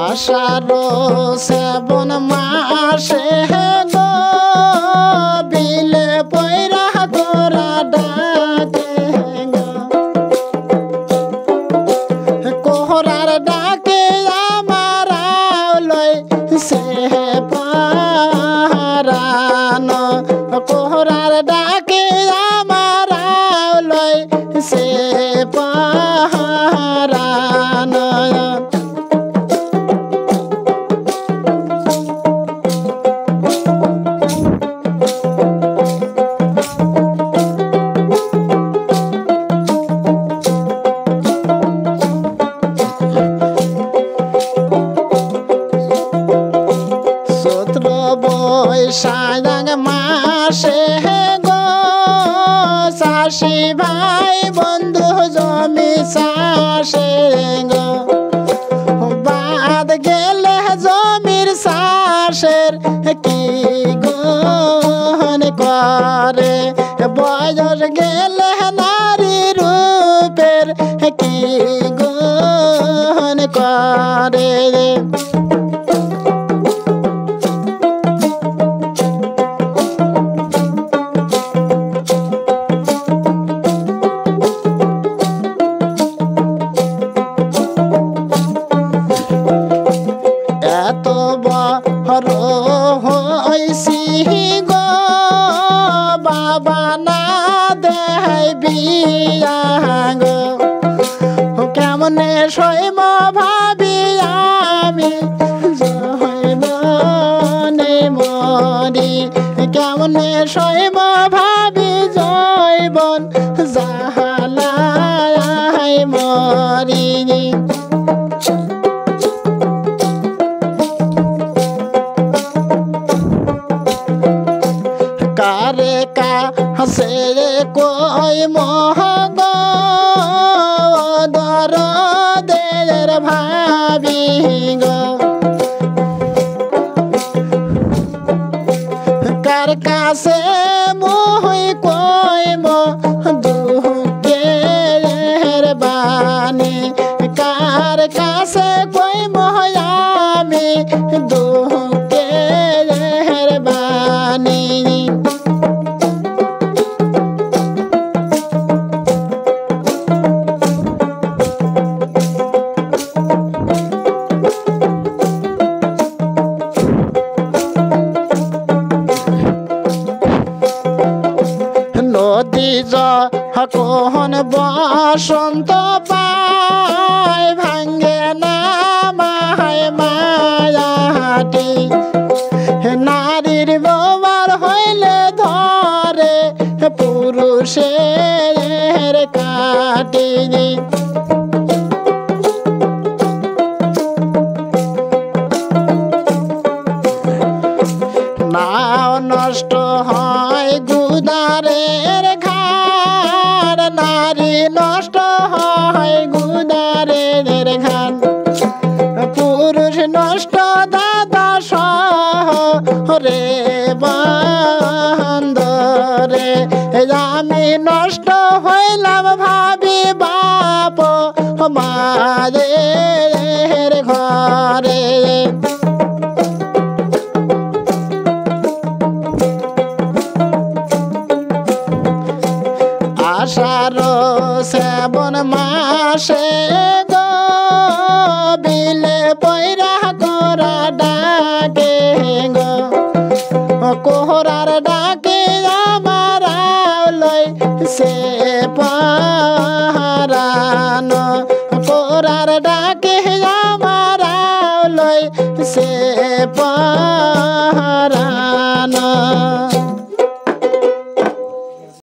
আষাঢ় শ্রাবণ মাসে গো বিলে পয়রা তোরা ডাকে গো কোহরার ডাকে আমার লই সে পারান কোহরার ডাকে আমার লই সে পারান বৈশাখ মাসে গো চাষি ভাই বন্ধু জমি চাষে গো বাদ গেলে জমির চাষের কি গুণ করে বয়স গেলে নারী রূপের কি গুণ করে এত বড় হইছি গো বাবা না দেয় বিয়া গো কেমনে সইম ভাবি আমি জৈবনে মরি কেমনে সইম ভাবি জৈবন জাহালাই মরি কারে কাছে কই মহগ দরদের ভাবি গো কার কাছে মই কই দুঃখের বাণী কার কাছে কই আমি দুঃখের বাণী নদী যখন বসন্ত পায় ভাঙ্গে না মায় মায়াটি নারীর ব্যবহার হইলে ধরে পুরুষের কাটি নাও নষ্ট হয় গুদারের ঘাট নারী নষ্ট হয় গুদারের ঘাট পুরুষ নষ্ট দাদা শহরে বন্দরে আমি নষ্ট হইলাম ভাবি বাপ মায়ের ঘরে আষাঢ় শ্রাবণ মাসে গো বিলে পয়রা করা ডাকে গো কোহরার ডাকে আমার লই সে পারান কোহরার ডাকে আমার লই সে পারান